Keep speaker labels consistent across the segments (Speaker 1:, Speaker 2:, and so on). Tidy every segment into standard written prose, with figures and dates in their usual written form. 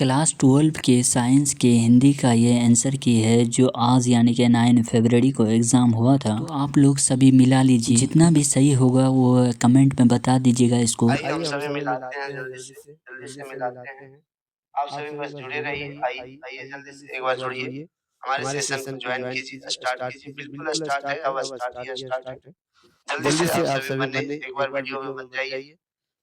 Speaker 1: Class 12 के science के हिंदी का ये आंसर की है जो आज यानी कि 9 फरवरी को एग्ज़ाम हुआ था। तो आप लोग सभी मिला लीजिए, जितना भी सही होगा वो कमेंट में बता दीजिएगा इसको।
Speaker 2: आइए हम सभी मिलाते हैं जल्दी से मिलाते हैं। आप सभी बस जुड़े रहिए। आइए जल्दी से एक बार जुड़िए, हमारे सेशन को ज्वाइन कीजिए, स्टार्ट कीजिए। बिल्कुल स्टार्ट है, अब स्टार्ट ही स्टार्ट है। जल्दी से आप सभी बने, एक बार वीडियो में बन जाइए।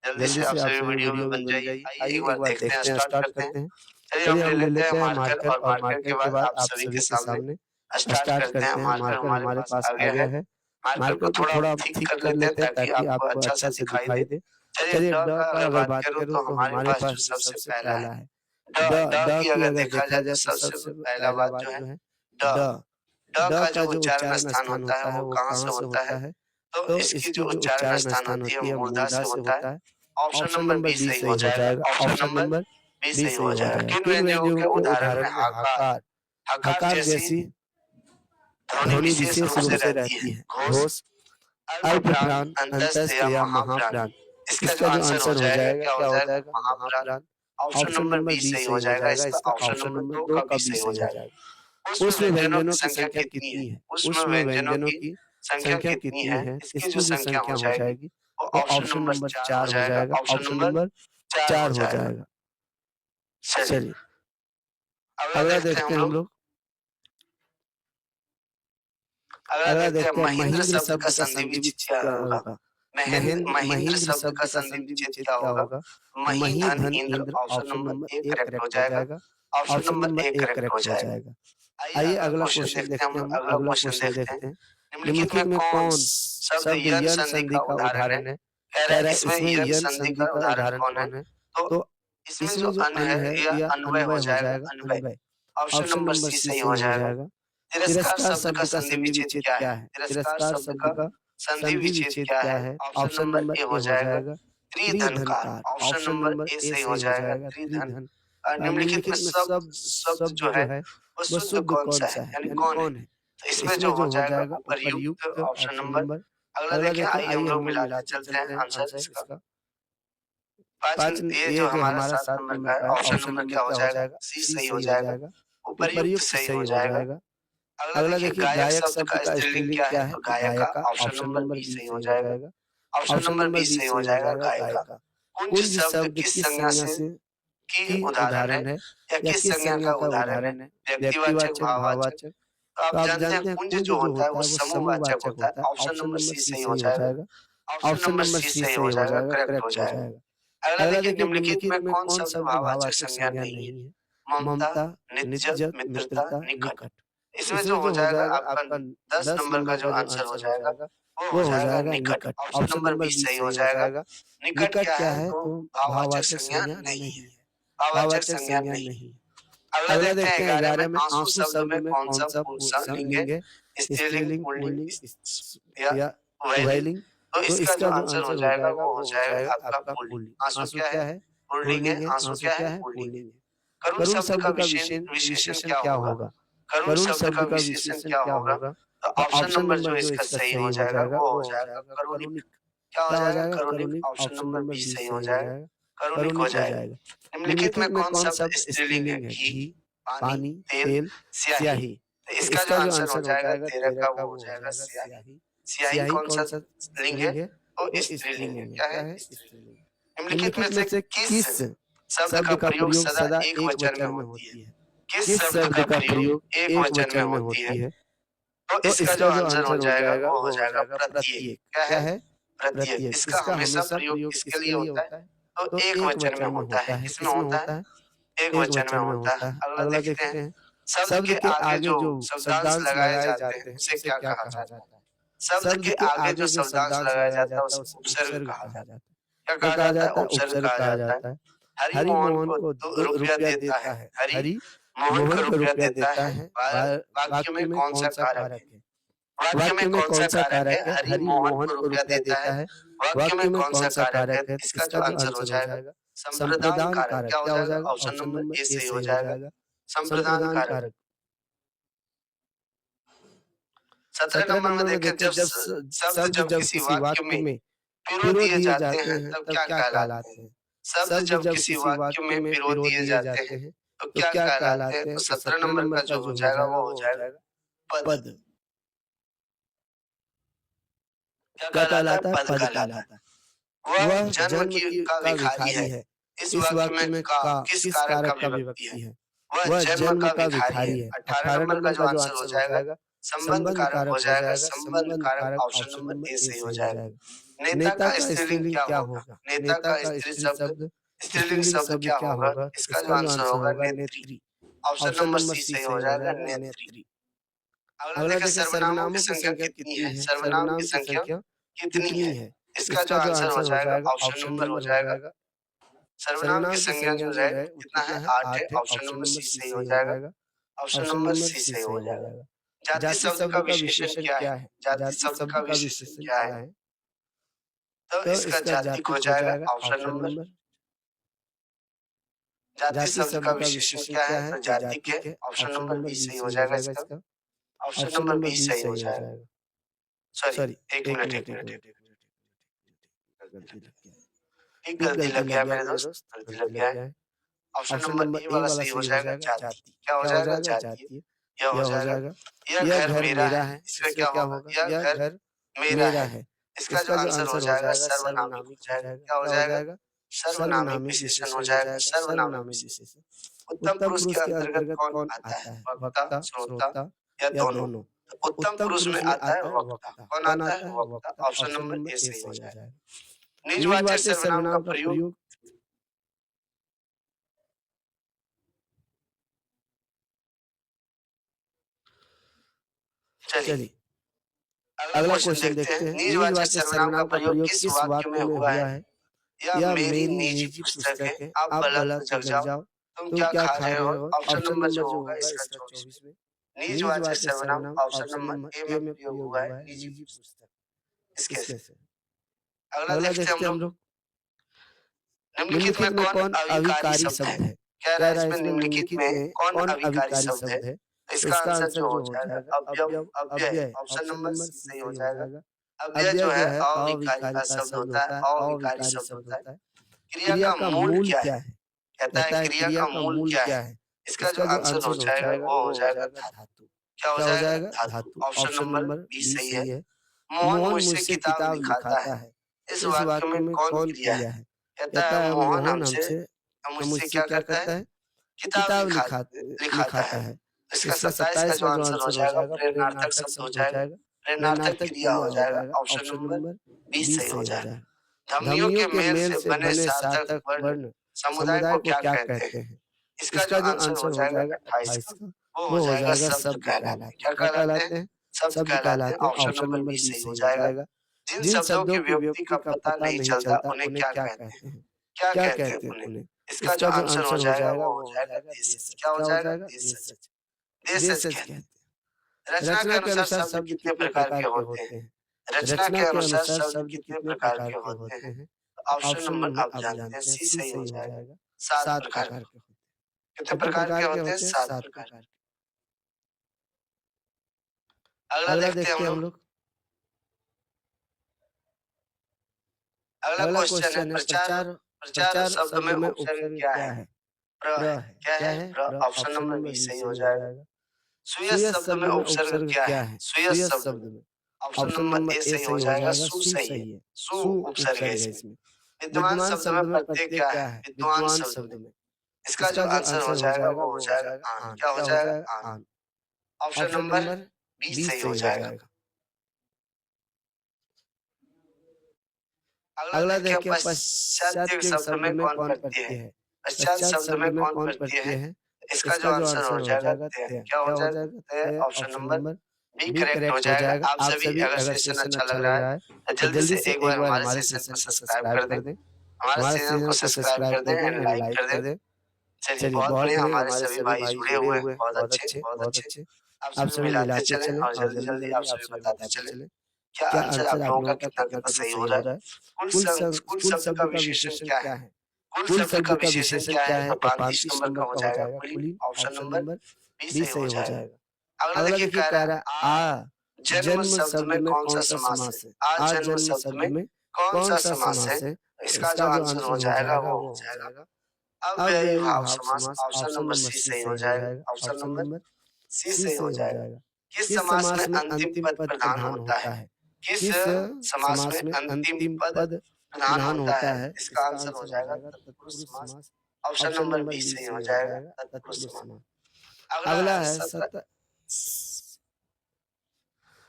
Speaker 2: जल्दी से आप सभी वीडियो में बन जाइए। आइए एक बार देखते हैं, स्टार्ट करते हैं। चलिए हम ले लेते हैं मार्कर और मार्कर के बाद आप सभी के सामने स्टार्ट करते हैं। मार्कर हमारे पास आ गया है। मार्कर को थोड़ा थिक कर लेते हैं ताकि आपको अच्छा से दिखाई दे। चलिए ड का अगर बात करूँ तो हमारे पास जो सबसे पहला है ड की अगर देखा जाए तो सबसे पहला बात जो है ड। ड का जो उच्चारण स्थान होता है वो कहाँ से होता है? तो इसकी जो उच्चारण स्थान होती है मूर्धा से होता है। ऑप्शन नंबर बी सही हो जाएगा। ऑप्शन नंबर बी सही हो जाएगा। किन व्यंजनों के उदाहरण में हकार हकार जैसी ध्वनि विशेष रूप से रहती है? घोष, अल्पप्राण, अंतस्थ या महाप्राण। इसका जो आंसर हो जाएगा क्या हो जाएगा? महाप्राण। ऑप्शन नंबर बी सही हो जाएगा। इसका ऑप्शन नंबर 2 का बी सही हो जाएगा। उसमें व्यंजनों की संख्या कितनी है? उसमें व्यंजनों की संख्या कितनी है? इसकी जो संख्या हो जाएगी वो ऑप्शन नंबर 4 हो जाएगा। ऑप्शन नंबर 4 हो जाएगा। चलिए अगला देखते हैं हम लोग। अगला देखते हैं महेंद्र शब्द का संधि विच्छेद क्या होगा? महेंद्र शब्द का संधि विच्छेद क्या होगा? मही धन इंद्र। ऑप्शन नंबर 1 करेक्ट हो जाएगा। ऑप्शन नंबर 1 करेक्ट हो जाएगा। आइए अगला क्वेश्चन देखते हैं। हम लोग अगला क्वेश्चन देखते हैं। निम्नलिखित में कौन शब्द यन संधि का उदाहरण है? कह रहा है इसमें यन संधि का उदाहरण कौन है? तो इसमें जो अन है यह अन्वय हो जाएगा। अन्वय। ऑप्शन नंबर सी सही हो जाएगा। तिरस्कार शब्द का संधि विच्छेद क्या है? तिरस्कार शब्द का संधि विच्छेद क्या है? ऑप्शन नंबर ए हो जाएगा त्रिधनकार। ऑप्शन नंबर ए सही हो जाएगा त्रिधन। निम्नलिखित में शब्द जो है वो शुद्ध कौन सा है? यानी कौन है? तो इसमें जो हो जाएगा उपर्युक्त। ऑप्शन नंबर अगला देखिए। आइए हम लोग मिलाते चलते हैं आंसर इसका। पाँच ये जो हमारा 7 नंबर का है ऑप्शन नंबर क्या हो जाएगा? सी सही हो जाएगा। उपर्युक्त सही हो जाएगा। अगला देखिए गायक शब्द का स्त्रीलिंग क्या है? तो गायका। ऑप्शन नंबर बी सही हो जाएगा। ऑप्शन नंबर बी सही हो जाएगा गायका। कुंज शब्द किस संज्ञा से की उदाहरण है या किस संज्ञा का उदाहरण है? व्यक्तिवाचक, भाववाचक। तो आप जानते हैं कुंज जो होता है वो समूहवाचक होता है। ऑप्शन नंबर सी सही हो जाएगा। ऑप्शन नंबर सी सही हो जाएगा, करेक्ट हो जाएगा। अगला देखिए निम्नलिखित में कौन शब्द भाववाचक संज्ञा नहीं है? ममता, नित्य, मित्रता, निकट। इसमें जो हो जाएगा आपका 10 नंबर का जो आंसर हो जाएगा वो हो जाएगा निकट। ऑप्शन नंबर बी सही हो जाएगा। निकट क्या है? तो भाववाचक संज्ञा नहीं है। भाववाचक संज्ञा नहीं। अगला देखते हैं 11 में आंसू शब्द में कौन सा पुंलिंग है? स्त्रीलिंग, पुल्लिंग या उभयलिंग। तो इसका जो आंसर हो जाएगा वो हो जाएगा आपका पुल्लिंग। आंसू क्या है? पुल्लिंग है। आंसू क्या है? पुल्लिंग है। करुण शब्द का विशेषण क्या होगा? करुण शब्द का विशेषण क्या होगा? तो ऑप्शन नंबर जो इसका सही हो जाएगा वो हो जाएगा करुणिक। क्या हो जाएगा? करुणिक। ऑप्शन नंबर बी सही हो जाएगा। करुणिक हो जाएगा। निम्नलिखित में कौन शब्द स्त्रीलिंग है? घी, पानी, तेल, स्याही। तो इसका जो आंसर हो जाएगा 13 का वो हो जाएगा स्याही। स्याही कौन सा लिंग है? तो स्त्रीलिंग है। क्या है? स्त्रीलिंग। निम्नलिखित में से किस शब्द का प्रयोग सदा एक वचन में होती है? किस शब्द का प्रयोग एक वचन में होती है? तो इसका जो आंसर हो जाएगा वो हो जाएगा प्रत्येक। क्या है? प्रत्येक। इसका हमेशा प्रयोग किसके लिए होता है? तो एक वचन में होता है। किसमें होता है? एक वचन में होता है। अगला देखते हैं। शब्द के आगे जो शब्दांश लगाए जाते हैं उसे क्या कहा जाता है? शब्द के आगे जो शब्दांश लगाया जाता है उसे उपसर्ग कहा जाता है। क्या कहा जाता है? उपसर्ग कहा जाता है। हरि मोहन को रुपया देता है। हरि मोहन को रुपया देता है। वाक्य में कौन सा कारक है? वाक्य में कौन सा कारक है? हरि मोहन को रुपया देता है। वाक्य में कौन सा कारक है? इसका जो आंसर हो जाएगा संप्रदान कारक। क्या हो जाएगा? ऑप्शन नंबर ए सही हो जाएगा। संप्रदान कारक। 17 नंबर में देखिए जब शब्द जब किसी वाक्य में पिरो दिए जाते हैं तब क्या कहलाते हैं? शब्द जब किसी वाक्य में पिरो दिए जाते हैं तो क्या कहलाते हैं? तो 17 नंबर का जो हो जाएगा वो हो जाएगा पद। क्या कहलाता है? पद कहलाता है। वह जन्म का भिखारी है। इस वाक्य में का किस कारक का विभक्ति है? वह जन्म का भिखारी है। 18 नंबर का जो आंसर हो जाएगा संबंध कारक हो जाएगा। संबंध कारक ऑप्शन नंबर ए सही हो जाएगा। नेता का स्त्रीलिंग क्या होगा? नेता का स्त्रीलिंग शब्द क्या होगा? इसका जो आंसर होगा नेत्री। ऑप्शन नंबर सी सही हो जाएगा, नेत्री। अगला देखिए सर्वनामों की संख्या कितनी है? सर्वनाम की संख्या कितनी है? इसका जो आंसर हो जाएगा ऑप्शन नंबर हो जाएगा। सर्वनाम की संख्या जो है कितना है? 8 है। ऑप्शन नंबर सी सही हो जाएगा। ऑप्शन नंबर सी सही हो जाएगा। जाति शब्द का विशेषण क्या है? जाति शब्द का विशेषण क्या है? तो इसका जाति हो जाएगा ऑप्शन नंबर। जाति शब्द का विशेषण क्या है? तो जाति के ऑप्शन नंबर बी सही हो जाएगा इसका। ऑप्शन नंबर बी सही हो जाएगा। सॉरी, एक मिनट एक गलती लग गया मेरे दोस्त, गलती लग गया है। ऑप्शन नंबर ए वाला सही हो जाएगा, जाति। क्या हो जाएगा? जाति। यह हो जाएगा यह घर मेरा है। इसका क्या होगा? यह घर मेरा है। इसका जो आंसर हो जाएगा सर्वनामिक हो जाएगा। क्या हो जाएगा? सर्वनामिक विशेषण हो जाएगा। सर्वनामिक विशेषण। उत्तम पुरुष के अंतर्गत कौन आता है? वक्ता, श्रोता या दोनों? उत्तम पुरुष में आता है वक्ता। कौन आता है? वक्ता। ऑप्शन नंबर ए सही हो जाएगा। निजवाचक सर्वनाम का प्रयोग चलिए अगला क्वेश्चन देखते हैं। निजवाचक सर्वनाम का प्रयोग किस वाक्य में हुआ है? यह मेरी निजी पुस्तक है, आप भला जग जाओ, तुम क्या खा रहे हो? ऑप्शन नंबर जो होगा इसका 24 में निजवाचक सर्वनाम ऑप्शन नंबर ए में प्रयोग हुआ है, निजी पुस्तक। इसके से अगला देखते हैं हम लोग। निम्नलिखित में कौन अविकारी शब्द है? कह रहा है इसमें निम्नलिखित में कौन अविकारी शब्द है? इसका आंसर जो हो जाएगा अव्यय। ऑप्शन नंबर सही हो जाएगा। अव्यय जो है अविकारी का शब्द होता है, अविकारी शब्द होता है। क्रिया का मूल क्या है? कहता है क्रिया का मूल क्या है? इसका जो आंसर हो जाएगा वो हो जाएगा धातु। क्या हो जाएगा? धातु। ऑप्शन नंबर बी सही है। मोहन मुझसे किताब लिखाता है। इस वाक्य में कौन क्रिया है? कहता है मोहन हमसे मुझसे क्या करता है? किताब लिखाता है। इसका 27 का जो आंसर हो जाएगा प्रेरणार्थक शब्द हो जाएगा। प्रेरणार्थक क्रिया हो जाएगा। ऑप्शन नंबर बी सही हो जाएगा। ध्वनियों के मेल से बने सार्थक वर्ण समुदाय को क्या कहते हैं? इसका जो आंसर हो जाएगा 28 का, वो हो जाएगा शब्द कहलाते हैं। क्या कहलाते हैं? शब्द कहलाते हैं। ऑप्शन नंबर बी सही हो जाएगा। जिन शब्दों की व्यक्ति का पता नहीं चलता उन्हें क्या कहते हैं? क्या कहते हैं उन्हें? इसका जो आंसर हो जाएगा वो हो जाएगा देशज। क्या हो जाएगा? देशज। देशज कहते हैं। रचना के अनुसार शब्द कितने प्रकार के होते हैं? रचना के अनुसार शब्द कितने प्रकार के होते हैं? ऑप्शन नंबर आप जानते हैं, सी सही हो जाएगा। 7 प्रकार के होते हैं। कितने प्रकार के होते हैं? 7 प्रकार के। अगला देखते हैं हम लोग। अगला क्वेश्चन है प्रचार। प्रचार शब्द में उपसर्ग क्या है? प्र है। क्या है? प्र। ऑप्शन नंबर बी सही हो जाएगा। सुयस शब्द में उपसर्ग क्या है? सुयस शब्द में ऑप्शन नंबर ए सही हो जाएगा। सु सही है। सु उपसर्ग है इसमें। विद्वान शब्द में प्रत्यय क्या है? विद्वान शब्द में इसका जो आंसर हो जाएगा वो हो जाएगा आन। क्या हो जाएगा? आन। ऑप्शन नंबर बी सही हो जाएगा। अगला देखिए पश्चात शब्द में कौन प्रत्यय है? पश्चात शब्द में कौन प्रत्यय है? इसका जो आंसर हो जाएगा तय। क्या हो जाएगा? तय। ऑप्शन नंबर बी करेक्ट हो जाएगा। आप सभी अगर सेशन अच्छा लग रहा है तो जल्दी से एक बार हमारे सेशन को सब्सक्राइब कर दें। हमारे चैनल को सब्सक्राइब कर दें एंड लाइक कर दें। चलिए बहुत बढ़िया, हमारे सभी भाई जुड़े हुए हैं। बहुत अच्छे, बहुत अच्छे। आप सभी मिलाते चलें और जल्दी जल्दी आप सभी बताते चलें क्या आंसर आप लोगों का कितना कितना सही हो रहा है। कुल शब्द का विशेषण क्या है? कुल शब्द का विशेषण क्या है? तो 35 नंबर का हो जाएगा कुलीन। ऑप्शन नंबर बी सही हो जाएगा। अगला देखिए कह रहा है आ जन्म शब्द में कौन सा समास है? आ जन्म शब्द में कौन सा समास है? इसका जो आंसर हो जाएगा वो हो जाएगा अव्ययी भाव समास। ऑप्शन नंबर सी सही हो जाएगा। ऑप्शन नंबर सी सही हो जाएगा। किस समास में अंतिम पद प्रधान होता है? किस समास में अंतिम पद प्रधान होता है? इसका आंसर हो जाएगा तत्पुरुष समास। ऑप्शन नंबर बी सही हो जाएगा तत्पुरुष समास। अगला है सत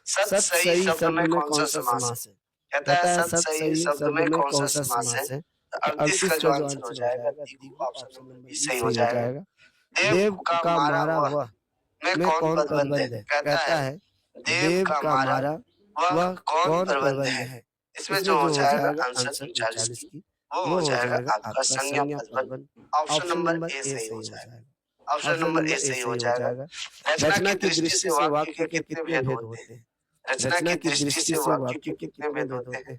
Speaker 2: सत सही शब्द में कौन सा समास है? कहता है सत सही शब्द में कौन सा समास है? 38 का जो आंसर हो जाएगा दिगु। ऑप्शन नंबर बी सही हो जाएगा। देव का मारा हुआ में कौन पदबंध है? कहता है देव का मारा वह कौन पदबंध है? इसमें जो हो जाएगा आंसर 39 की वो हो जाएगा आपका संज्ञा पदबंध। ऑप्शन नंबर ए सही हो जाएगा। ऑप्शन नंबर ए सही हो जाएगा। रचना की दृष्टि से वाक्य के कितने भेद होते हैं? रचना की दृष्टि से वाक्य के कितने भेद होते हैं?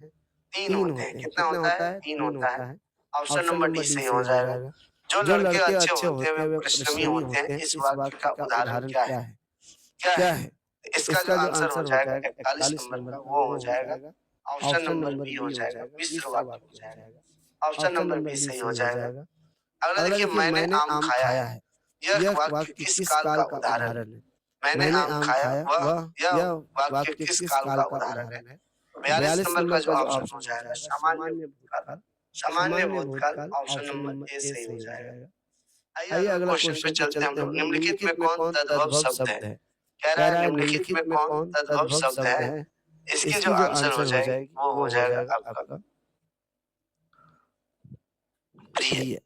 Speaker 2: 3 होते हैं। कितना होता है? 3 होता है। ऑप्शन नंबर डी सही हो जाएगा। जो लड़के अच्छे होते हैं वे परिश्रमी होते हैं। इस वाक्य का उदाहरण क्या है? क्या है? इसका जो आंसर हो जाएगा 41 नंबर का वो हो जाएगा। ऑप्शन नंबर बी हो जाएगा। मिश्र वाक्य हो जाएगा। ऑप्शन नंबर बी सही हो जाएगा। अगला देखिए मैंने आम खाया है। यह वाक्य किस काल का उदाहरण है? मैंने आम खाया यह वाक्य किस काल का उदाहरण है? 42 नंबर का जो ऑप्शन हो जाएगा सामान्य भूतकाल। सामान्य भूतकाल ऑप्शन नंबर ए सही हो जाएगा। आइए अगला क्वेश्चन पे चलते हैं हम लोग। निम्नलिखित में कौन तद्भव शब्द है? कह रहा है निम्नलिखित में कौन तद्भव शब्द है? इसकी जो आंसर हो जाएगी वो हो जाएगा आपका प्रिय।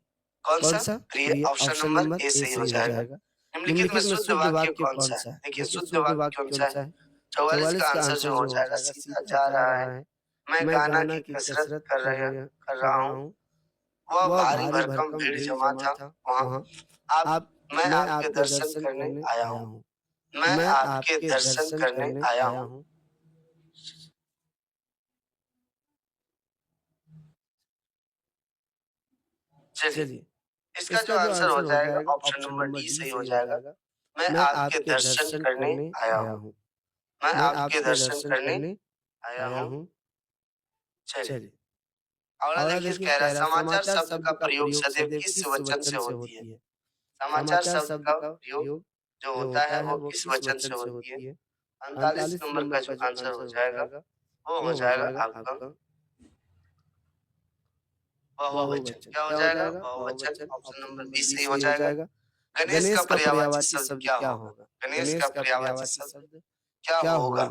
Speaker 2: कौन सा? प्रिय। ऑप्शन नंबर ए सही हो जाएगा। निम्नलिखित में शुद्ध वाक्य कौन सा है? देखिए शुद्ध वाक्य कौन सा है? 44 का आंसर जो हो जाएगा सीधा जा रहा है। मैं गाना की कसरत कर रहा हूँ। वह भारी भरकम भीड़ जमा था वहाँ। मैं आपके दर्शन करने आया हूँ। मैं आपके दर्शन करने आया हूँ। चलिए इसका जो आंसर हो जाएगा ऑप्शन नंबर डी सही हो जाएगा। मैं आपके दर्शन करने आया हूँ। मैं आपके दर्शन करने आया हूँ। चलिए अगला देखिए कह रहा है समाचार शब्द का प्रयोग सदैव किस वचन से होती है? समाचार शब्द का प्रयोग जो होता है वो किस वचन से होती है? 39 नंबर का जो आंसर हो जाएगा वो हो जाएगा आपका बहुवचन। क्या हो जाएगा? बहुवचन। ऑप्शन नंबर बी सही हो जाएगा। गणेश का पर्यायवाची शब्द क्या होगा? गणेश का पर्यायवाची शब्द क्या होगा?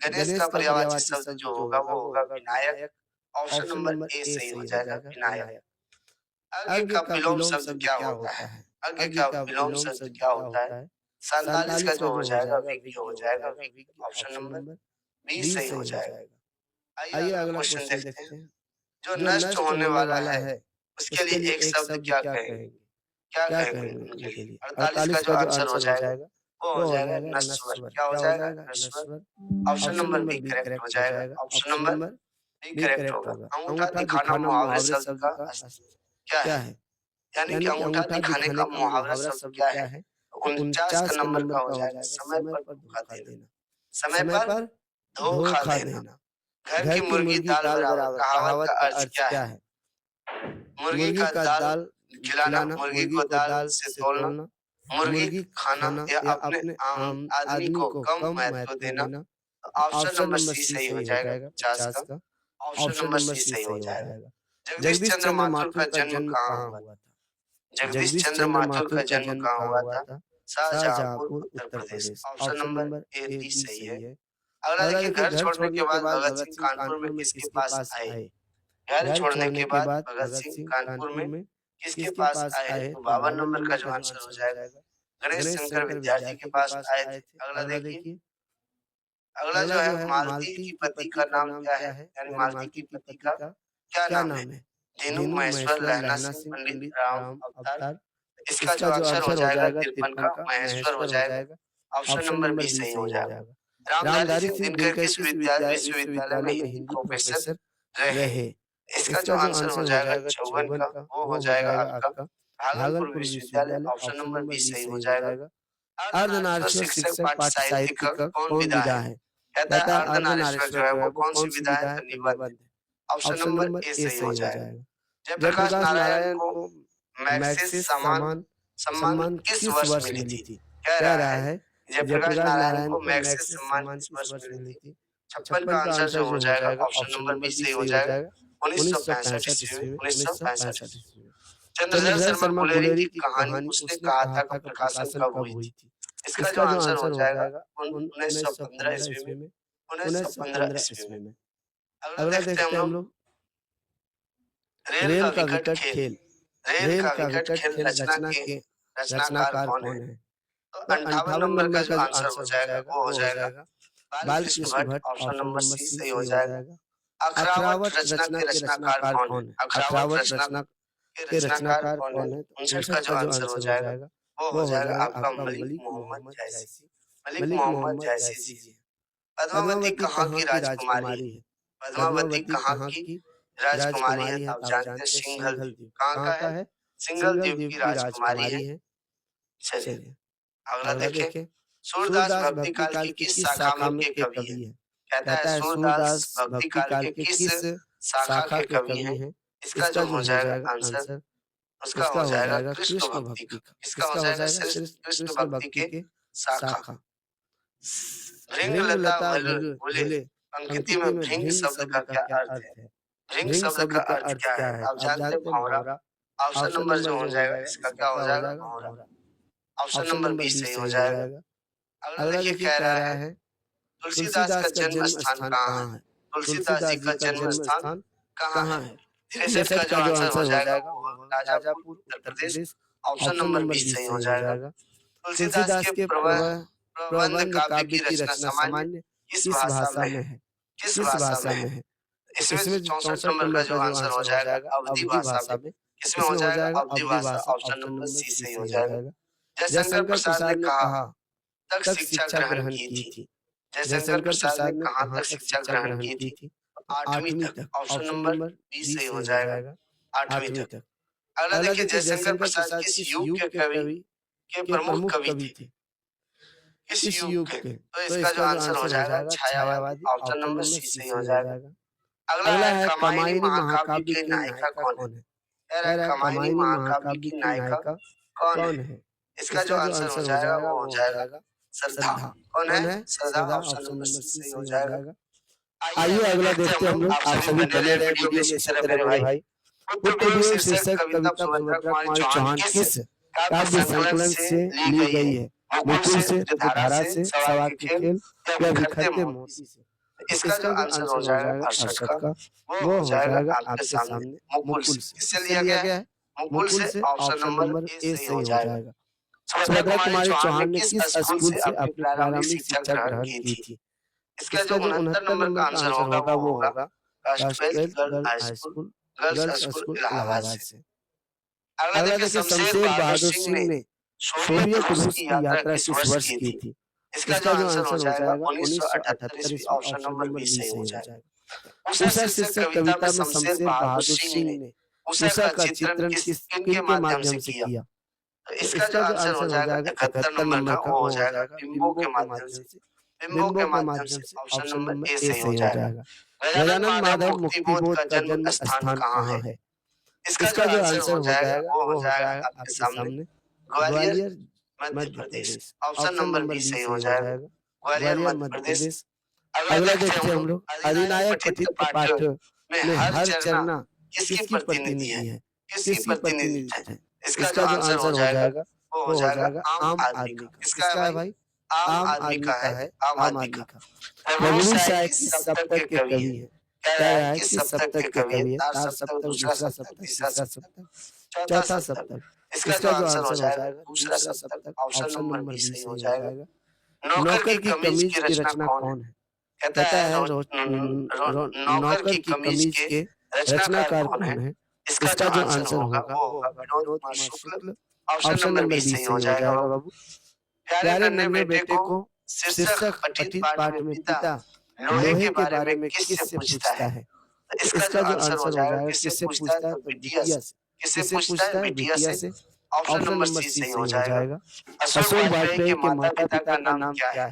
Speaker 2: गणेश का पर्यायवाची शब्द जो होगा वो होगा विनायक। ऑप्शन नंबर ए सही हो जाएगा विनायक। अज्ञ का विलोम शब्द क्या होता है? अज्ञ का विलोम शब्द क्या होता है? 47 का जो हो जाएगा विज्ञ हो जाएगा विज्ञ। ऑप्शन नंबर बी सही हो जाएगा। आइए अगला क्वेश्चन देखते हैं। जो नष्ट होने वाला है उसके लिए एक शब्द क्या कहेंगे? क्या कहेंगे उनके लिए? 48 का जो आंसर हो जाएगा वो हो जाएगा नश्वर। क्या हो जाएगा? नश्वर। ऑप्शन नंबर बी करेक्ट हो जाएगा। ऑप्शन नंबर बी करेक्ट होगा। अंगूठा दिखाना मुहावरे शब्द का क्या है? यानी कि अंगूठा दिखाने का मुहावरा शब्द क्या है? 49 का नंबर का हो जाएगा समय पर धोखा देना। समय पर धोखा देना। घर की मुर्गी दाल बराबर कहावत का अर्थ क्या है? मुर्गी का दाल खिलाना, मुर्गी को दाल से तोलना, मुर्गी खाना या अपने आदमी को कम महत्व देना। ऑप्शन नंबर सी सही हो जाएगा 50 का। ऑप्शन नंबर सी सही हो जाएगा। जगदीश चंद्र माथुर का जन्म कहाँ हुआ था? जगदीश चंद्र माथुर का जन्म कहाँ हुआ था? Shahjahanpur Uttar Pradesh. Option number A D सही है। अगला देखिए घर छोड़ने के बाद भगत सिंह कानपुर में किसके पास आए? घर छोड़ने के बाद भगत सिंह कानपुर में किसके पास आए? तो 52 नंबर का जो आंसर हो जाएगा गणेश शंकर विद्यार्थी के पास आए थे। अगला देखिए अगला जो है मालती की पति का नाम क्या है? यानी मालती की पति का क्या नाम है? धेनु महेश्वर लहना सिंह पंडित राम अवतार। इसका जो अक्षर हो जाएगा 53 का महेश्वर हो जाएगा। ऑप्शन नंबर बी सही हो जाएगा। रामधारी सिंह दिनकर किस विश्वविद्यालय में हिंदी प्रोफेसर रहे? इसका जो आंसर हो जाएगा 54 का वो हो जाएगा आपका भागलपुर विश्वविद्यालय। ऑप्शन नंबर बी सही हो जाएगा। अर्धनारीश्वर शिक्षक पाठ साहित्य का कौन विधा है? कहता है अर्धनारीश्वर जो है वो कौन सी विधा है? तो निबंध। ऑप्शन नंबर ए सही हो जाएगा। जयप्रकाश नारायण को मैग्सेसे सम्मान किस वर्ष मिली थी? कह रहा है जयप्रकाश नारायण को मैग्सेसे सम्मान किस वर्ष मिली थी? 56 का आंसर जो हो जाएगा ऑप्शन नंबर बी सही हो जाएगा, 1965 ईस्वी में, 1965 ईस्वी में। चंद्रधर शर्मा गुलेरी की कहानी उसने कहा था का प्रकाशन कब हुई थी? इसका जो आंसर हो जाएगा 1915 ईस्वी में, 1915 ईस्वी में। अगला देखते हैं हम लोग रेल का विकट खेल। रेल का विकट खेल रचना के रचनाकार कौन है? तो 58 नंबर का जो आंसर हो जाएगा वो हो जाएगा Bal Krishna Bhatt, option number C सही हो जाएगा। अखरावत रचना के रचनाकार कौन है? अखरावत रचना के रचनाकार कौन है? 59 का जो आंसर हो जाएगा वो हो जाएगा आपका मलिक मोहम्मद जायसी। मलिक मोहम्मद जायसी जी। पद्मावती कहाँ की राजकुमारी है? पद्मावती कहाँ की राजकुमारी है? आप जानते हैं सिंघल द्वीप। कहाँ का है? सिंघल द्वीप की राजकुमारी है। चलिए अगला देखें, सूरदास भक्ति काल की किस शाखा में के कवि है? कहता है सूरदास भक्ति काल के किस शाखा के कवि हैं? इसका जो हो जाएगा आंसर उसका हो जाएगा कृष्ण भक्ति का। इसका हो जाएगा कृष्ण भक्ति के शाखा। भृंगलता बोले पंक्ति में भृंग शब्द का क्या अर्थ है? भृंग शब्द का अर्थ क्या है? आप जानते हैं भंवरा। ऑप्शन नंबर जो हो जाएगा इसका क्या हो जाएगा? भंवरा। ऑप्शन नंबर बी सही हो जाएगा। अगला देखिए कह रहा है तुलसीदास का जन्म स्थान कहाँ है? तुलसीदास जी का जन्म स्थान कहाँ है? इसका जो आंसर हो जाएगा वो Rajapur, Uttar Pradesh. Option number B सही हो जाएगा। तुलसीदास के प्रबंध काव्य की रचना सामान्य किस भाषा में है? किस भाषा में है? इसमें 64 नंबर का जो आंसर हो जाएगा अवधी भाषा में। किसमें हो जाएगा? अवधी भाषा। ऑप्शन नंबर सी सही हो जाएगा। जयशंकर प्रसाद ने कहा तक शिक्षा ग्रहण की थी? जयशंकर प्रसाद ने कहाँ तक शिक्षा ग्रहण की थी? 8वीं तक। ऑप्शन नंबर बी सही हो जाएगा, 8वीं तक। अगला देखिए जयशंकर प्रसाद किस युग के कवि के प्रमुख कवि थे? किस युग के? तो इसका जो आंसर हो जाएगा छायावादी। ऑप्शन नंबर सी सही हो जाएगा। अगला है कामायनी महाकाव्य की नायिका कौन है? कह रहा है कामायनी महाकाव्य की नायिका कौन है? इसका जो आंसर हो जाएगा वो हो जाएगा श्रद्धा। कौन है? श्रद्धा। ऑप्शन नंबर सी सही हो जाएगा। आइए अगला देखते हैं हम लोग। आप सभी बने रहे वीडियो में इसी तरह मेरे भाई। पुत्रदेव शीर्षक कविता सुभद्रा कुमारी चौहान किस काव्य संकलन से ली गई है? मुकुल से, धारा से, सवाक के खेल या बिखरते मोती से? इसका जो आंसर हो जाएगा अरशद का, वो हो जाएगा आपके सामने मुकुल से। किससे लिया गया है? मुकुल से। ऑप्शन नंबर ए सही हो जाएगा। सुभद्रा कुमारी चौहान ने किस स्कूल से अपनी प्रारंभिक शिक्षा ग्रहण की थी? इसका जो 69 नंबर का आंसर होगा वो होगा राष्ट्रीय girls high school, girls school Allahabad से। अगला देखिए शमशेर बहादुर सिंह ने सोवियत रूस की यात्रा किस वर्ष की थी? इसका जो आंसर हो जाएगा 1978 ईस्वी। ऑप्शन नंबर बी सही हो जाएगा। उषा शीर्षक कविता में शमशेर बहादुर सिंह ने उषा का चित्रण किनके माध्यम से किया? इसका जो आंसर हो जाएगा 71 नंबर का, वो हो जाएगा बिंबों के माध्यम से। बिंबों के माध्यम से। ऑप्शन नंबर ए सही हो जाएगा। गजानन माधव मुक्तिबोध का जन्म स्थान कहाँ है? इसका जो आंसर हो जाएगा वो हो जाएगा आपके सामने Gwalior, Madhya Pradesh. Option number B सही हो जाएगा, ग्वालियर, मध्य प्रदेश। अगला देखते हैं हम लोग। अधिनायक कथित पाठ में हर चरना किसकी प्रतिनिधि है? किसकी प्रतिनिधि है? इसका जो आंसर हो जाएगा वो हो जाएगा आम आदमी का। किसका है भाई? आम आदमी का है, आम आदमी का। रघुवीर साय किस सप्तक के कवि है? कह रहा है किस सप्तक के कवि है? तार सप्तक, दूसरा सप्तक, तीसरा सप्तक, चौथा सप्तक। इसका जो आंसर हो जाएगा दूसरा सप्तक। ऑप्शन नंबर बी सही हो जाएगा। नौकर की कमीज की रचना कौन है? कहता है नौकर की कमीज के रचनाकार कौन है? इसका जो आंसर होगा वो होगा Vinod Kumar Shukla. Option number B सही हो जाएगा बाबू। प्यारे नन्हे बेटे को शीर्षक पठित पाठ में पिता लोहे के बारे में किससे पूछता है? इसका जो आंसर हो जाएगा किससे पूछता है? तो बिटिया से। किससे पूछता है? बिटिया से। ऑप्शन नंबर सी सही हो जाएगा। अशोक वाजपेयी के माता पिता का नाम क्या है?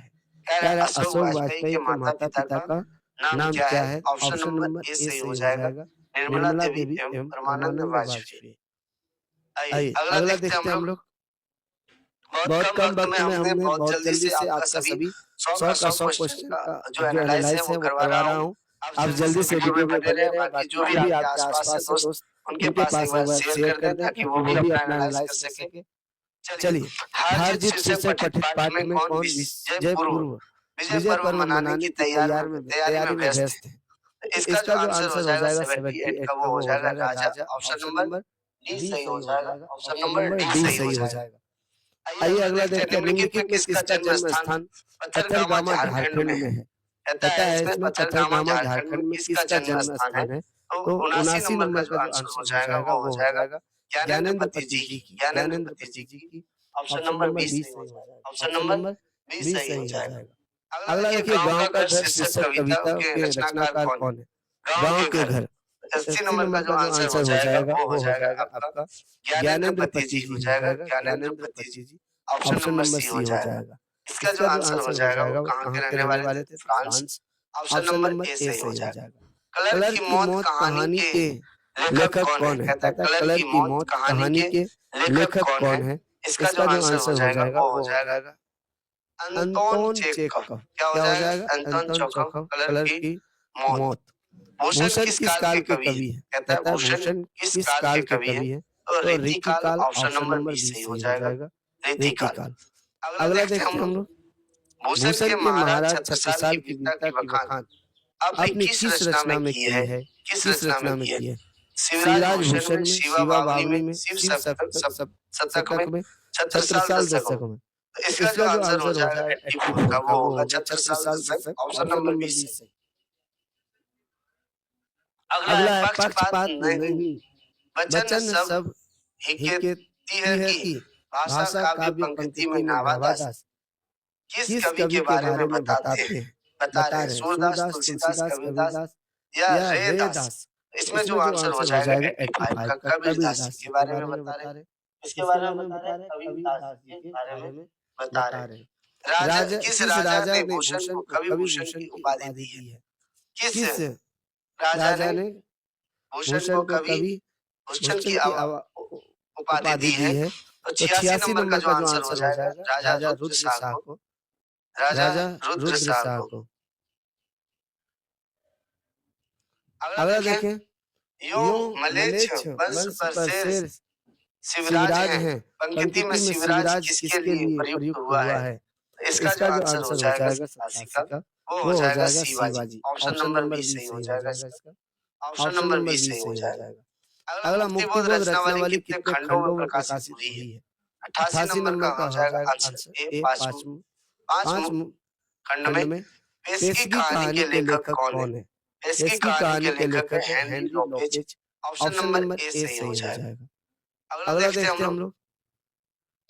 Speaker 2: कह रहा है अशोक वाजपेयी के माता पिता का नाम क्या है? ऑप्शन नंबर ए सही हो जाएगा, निर्मला देवी एवं परमानंद वाजपेयी। आइए अगला देखते हैं हम लोग। बहुत कम वक्त में हमने बहुत जल्दी से आपका सभी 100 का 100 क्वेश्चन का जो एनालाइज है वो करवा रहा हूँ। आप जल्दी से वीडियो में बने रहे, बाकी जो भी आपके आसपास से दोस्त उनके पास एक बार शेयर कर दें ताकि वो भी अपना एनालाइज कर सके। चलिए, हार जीत शीर्षक पठित पाठ में कौन विजय पूर्व विजय पर्व मनाने की तैयारी में व्यस्त है? इसका जो आंसर हो जाएगा 78 का वो हो जाएगा राजा। ऑप्शन नंबर डी सही हो जाएगा, ऑप्शन नंबर डी सही हो जाएगा। आइए अगला देखते हैं, निम्नलिखित में किसका जन्म स्थान पत्थरगामा झारखंड में है? पता है इसमें पत्थरगामा झारखंड में किसका जन्म स्थान है? तो 79 नंबर का जो आंसर हो जाएगा वो हो जाएगा ज्ञानेंद्र पति जी की, ज्ञानेंद्र पति जी की। ऑप्शन नंबर बी सही हो जाएगा, ऑप्शन नंबर बी सही हो जाएगा। अगला देखिए, गांव का घर शीर्षक कविता के रचनाकार कौन है? गांव के घर 80 नंबर का जो आंसर हो जाएगा वो हो जाएगा आपका ज्ञानेंद्र पति जी हो जाएगा, ज्ञानेंद्र पति जी। ऑप्शन नंबर सी हो जाएगा। इसका जो आंसर हो जाएगा वो कहाँ के रहने वाले थे? फ्रांस। ऑप्शन नंबर ए सही हो जाएगा। कलर की मौत कहानी के लेखक कौन है? कहता है कलर की मौत कहानी के लेखक कौन है? इसका जो आंसर हो जाएगा वो हो जाएगा अंतोन चेखव। क्या हो जाएगा? Anton Chekhov. कलर की मौत। भूषण किस काल के कवि है? कहता है भूषण किस काल के कवि है? तो रीतिकाल। ऑप्शन नंबर बी सही हो जाएगा, रीतिकाल। अगला देखते हैं हम लोग, भूषण के महाराज छत्रसाल की वीरता की बखान अपनी किस रचना में की है? किस रचना में की है? शिवराज भूषण में, शिवा बावली में, शिव शतक में, छत्रसाल दशक में। इसका जो आंसर हो जाएगा 84 का वो होगा छत्रसाल दशक। ऑप्शन नंबर बी सही। अगला है पक्षपात नहीं, वचन सब हिकेती है कि भाषा काव्य पंक्ति में नावादास किस कवि के बारे में बताते हैं? बता रहे सूरदास, तुलसीदास, कबीरदास या रेदास। इसमें जो आंसर हो जाएगा 85 का कबीरदास के बारे में बता रहे, इसके बारे में बता रहे, कबीरदास के बारे में बता रहे। राजा किस राजा ने भूषण को कवि भूषण की उपाधि दी है? किस राजा ने भूषण को कवि भूषण की उपाधि दी है? तो 86 नंबर का जो आंसर हो जाएगा राजा रुद्र शाह को, राजा रुद्र शाह को। अगला देखें, यूं मलेच्छ वंश पर शेर शिवराज हैं, पंक्ति में शिवराज किसके लिए प्रयुक्त हुआ है? इसका जो आंसर हो जाएगा 87 का वो हो जाएगा शिवाजी। ऑप्शन नंबर बी सही हो जाएगा इसका, ऑप्शन नंबर बी सही हो जाएगा। अगला मुक्तिबोध रचनावली कितने खंडों में प्रकाशित हुई है? 88 नंबर का हो जाएगा आंसर ए 5 खंड में। पेश की कहानी के लेखक कौन है? पेश की कहानी के लेखक है Henry Lopez. Option number A सही हो जाएगा। अगला देखते हैं हम लोग,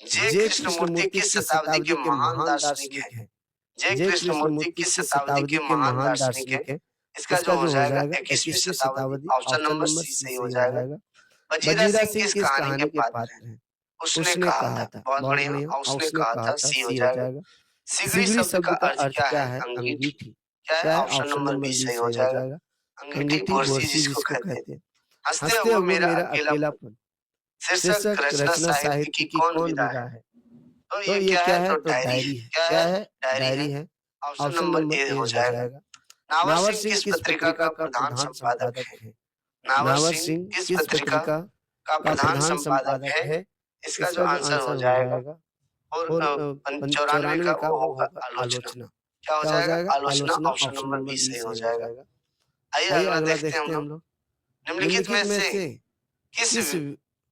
Speaker 2: जे कृष्णमूर्ति किस शताब्दी के महान दार्शनिक हैं? जे कृष्णमूर्ति किस शताब्दी के महान दार्शनिक हैं? इसका जो हो जाएगा 21वीं शताब्दी। ऑप्शन नंबर सी सही हो जाएगा। वजीरा सिंह किस कहानी के पात्र हैं? उसने कहा था, बहुत बढ़िया, उसने कहा था, सी हो जाएगा। सिगड़ी शब्द का अर्थ क्या है? अंगीठी। क्या है? ऑप्शन नंबर बी सही हो जाएगा। अंगीठी बोरसी जिसको कहते हैं। हंसते हुए मेरा अकेलापन शीर्षक रचना साहित्य की कौन विधा है? तो ये क्या है? तो डायरी है। क्या है? डायरी है। ऑप्शन नंबर ए हो जाएगा। नावर सिंह किस पत्रिका का प्रधान संपादक है? नावर सिंह किस पत्रिका का प्रधान संपादक है? इसका जो आंसर हो जाएगा और 94 का वो होगा आलोचना। क्या हो जाएगा? आलोचना। ऑप्शन नंबर बी सही हो जाएगा। आइए अगला देखते हैं हम लोग, निम्नलिखित में से किस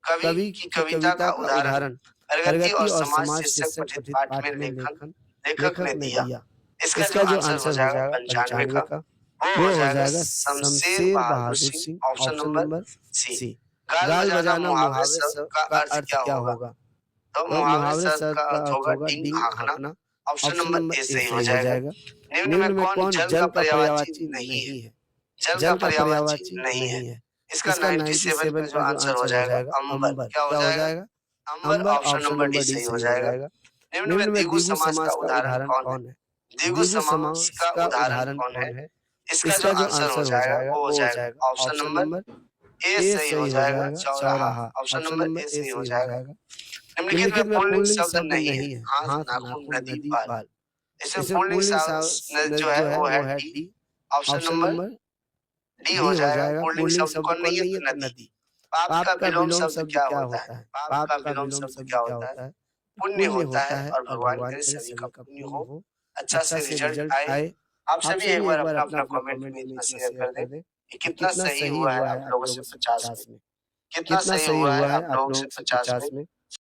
Speaker 2: कवि की कविता का उदाहरण प्रगति और समाज शीर्षक पठित पाठ में लेखक ने दिया? इसका जो आंसर हो जाएगा 95 का वो हो जाएगा Shamsher Bahadur Singh. Option number C. गाल बजाना मुहावरे का अर्थ क्या होगा? तो मुहावरे शब्द का अर्थ होगा डींग हाँकना। ऑप्शन नंबर ए सही हो जाएगा। निम्न में कौन जल का पर्यायवाची नहीं है? जल का पर्यायवाची नहीं है। इसका 97 का जो आंसर हो जाएगा अंबर। क्या हो जाएगा? अंबर। ऑप्शन नंबर डी सही हो जाएगा। निम्न में द्विगु समास का उदाहरण कौन है? द्विगु समास का उदाहरण कौन है? इसका जो आंसर हो जाएगा वो हो जाएगा ऑप्शन नंबर ए सही हो जाएगा चौराहा। ऑप्शन नंबर ए सही हो जाएगा। निम्नलिखित में पुल्लिंग शब्द नहीं है। हाथ, नाखून, नदी, बाल। इसमें पुल्लिंग जो है वो है डी। ऑप्शन नंबर डी हो जाएगा। पुल्लिंग शब्द कौन नहीं है तो नदी। पाप का विलोम शब्द क्या होता है? पाप का विलोम शब्द क्या होता है? पुण्य होता है और भगवान करे सभी का पुण्य हो, अच्छा से रिजल्ट आए। आप सभी एक बार अपना अपना कमेंट में इतना शेयर कर दें कि कितना सही हुआ है आप लोगों से 50 में। कितना सही हुआ है आप लोगों से 50 में।